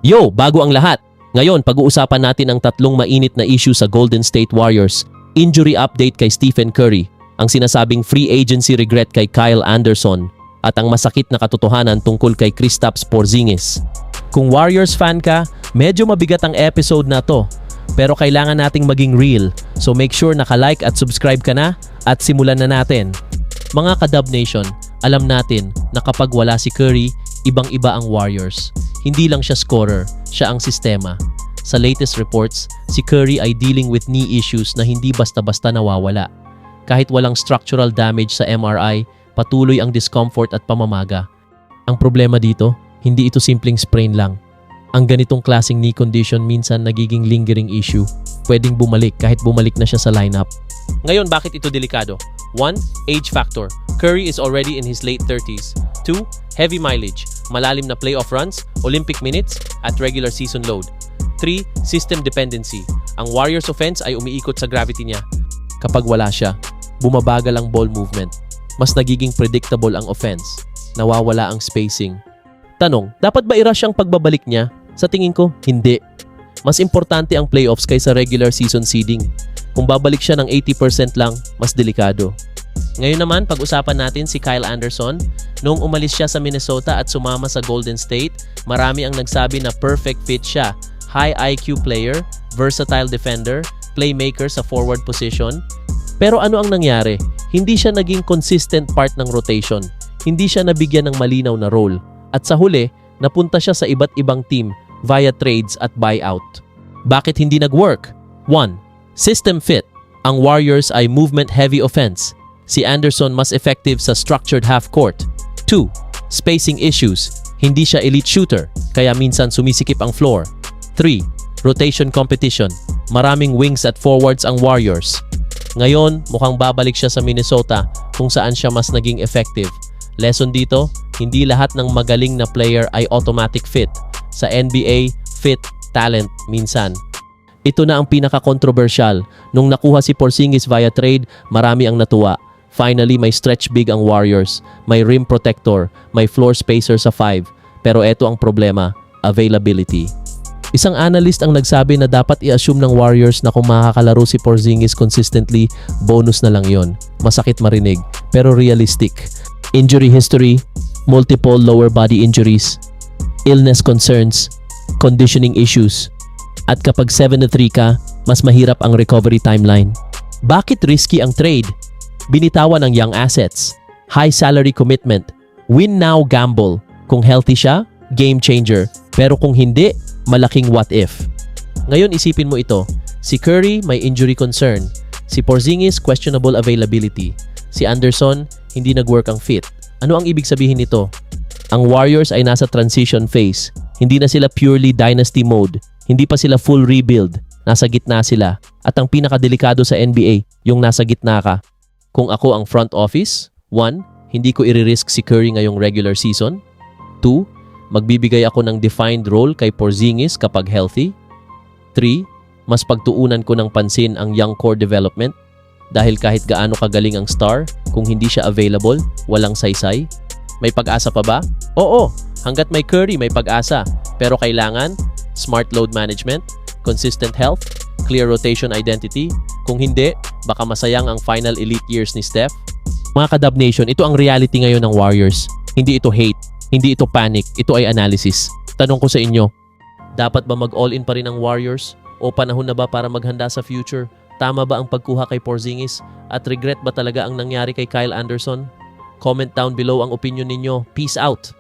Yo, bago ang lahat! Ngayon, pag-uusapan natin ang tatlong mainit na issue sa Golden State Warriors. Injury update kay Stephen Curry, ang sinasabing free agency regret kay Kyle Anderson, at ang masakit na katotohanan tungkol kay Kristaps Porzingis. Kung Warriors fan ka, medyo mabigat ang episode na to. Pero kailangan nating maging real, so make sure naka-like at subscribe ka na at simulan na natin. Mga ka-Dub Nation, alam natin na kapag wala si Curry, ibang-iba ang Warriors. Hindi lang siya scorer, siya ang sistema. Sa latest reports, si Curry ay dealing with knee issues na hindi basta-basta nawawala. Kahit walang structural damage sa MRI, patuloy ang discomfort at pamamaga. Ang problema dito, hindi ito simpleng sprain lang. Ang ganitong klaseng knee condition minsan nagiging lingering issue. Pwedeng bumalik kahit bumalik na siya sa lineup. Ngayon, bakit ito delikado? 1. Age factor. Curry is already in his late 30s. 2. Heavy mileage. Malalim na playoff runs, Olympic minutes, at regular season load. 3. System dependency. Ang Warriors offense ay umiikot sa gravity niya. Kapag wala siya, bumabagal ang ball movement. Mas nagiging predictable ang offense. Nawawala ang spacing. Tanong, dapat ba i-rush ang pagbabalik niya? Sa tingin ko, hindi. Mas importante ang playoffs kaysa regular season seeding. Kung babalik siya ng 80% lang, mas delikado. Ngayon naman, pag-usapan natin si Kyle Anderson. Noong umalis siya sa Minnesota at sumama sa Golden State, marami ang nagsabi na perfect fit siya. High IQ player, versatile defender, playmaker sa forward position. Pero ano ang nangyari? Hindi siya naging consistent part ng rotation. Hindi siya nabigyan ng malinaw na role. At sa huli, napunta siya sa iba't ibang team via trades at buyout. Bakit hindi nag-work? 1. System fit. Ang Warriors ay movement-heavy offense. Si Anderson mas effective sa structured half-court. 2. Spacing issues. Hindi siya elite shooter, kaya minsan sumisikip ang floor. 3. Rotation competition. Maraming wings at forwards ang Warriors. Ngayon, mukhang babalik siya sa Minnesota kung saan siya mas naging effective. Lesson dito, hindi lahat ng magaling na player ay automatic fit. Sa NBA, fit, talent, minsan. Ito na ang pinaka-controversial. Nung nakuha si Porzingis via trade, marami ang natuwa. Finally, may stretch big ang Warriors. May rim protector, may floor spacer sa 5. Pero eto ang problema, availability. Isang analyst ang nagsabi na dapat i-assume ng Warriors na kung makakalaro si Porzingis consistently, bonus na lang yon. Masakit marinig, pero realistic. Injury history, multiple lower body injuries, illness concerns, conditioning issues. At kapag 7-3 ka, mas mahirap ang recovery timeline. Bakit risky ang trade? Binitawan ang young assets, high salary commitment, win now gamble. Kung healthy siya, game changer. Pero kung hindi, malaking what if. Ngayon isipin mo ito, si Curry may injury concern, si Porzingis questionable availability, si Anderson hindi nag-work ang fit. Ano ang ibig sabihin nito? Ang Warriors ay nasa transition phase. Hindi na sila purely dynasty mode. Hindi pa sila full rebuild. Nasa gitna sila. At ang pinakadelikado sa NBA, yung nasa gitna ka. Kung ako ang front office, 1. Hindi ko i-risk si Curry ngayong regular season. 2. Magbibigay ako ng defined role kay Porzingis kapag healthy. 3. Mas pagtuunan ko ng pansin ang young core development. Dahil kahit gaano kagaling ang star, kung hindi siya available, walang saysay. May pag-asa pa ba? Oo, hanggat may Curry may pag-asa. Pero kailangan, smart load management, consistent health, clear rotation identity. Kung hindi, baka masayang ang final elite years ni Steph. Mga ka-Dub Nation, ito ang reality ngayon ng Warriors. Hindi ito hate, hindi ito panic, ito ay analysis. Tanong ko sa inyo, dapat ba mag-all-in pa rin ang Warriors? O panahon na ba para maghanda sa future? Tama ba ang pagkuha kay Porzingis? At regret ba talaga ang nangyari kay Kyle Anderson? Comment down below ang opinion ninyo. Peace out!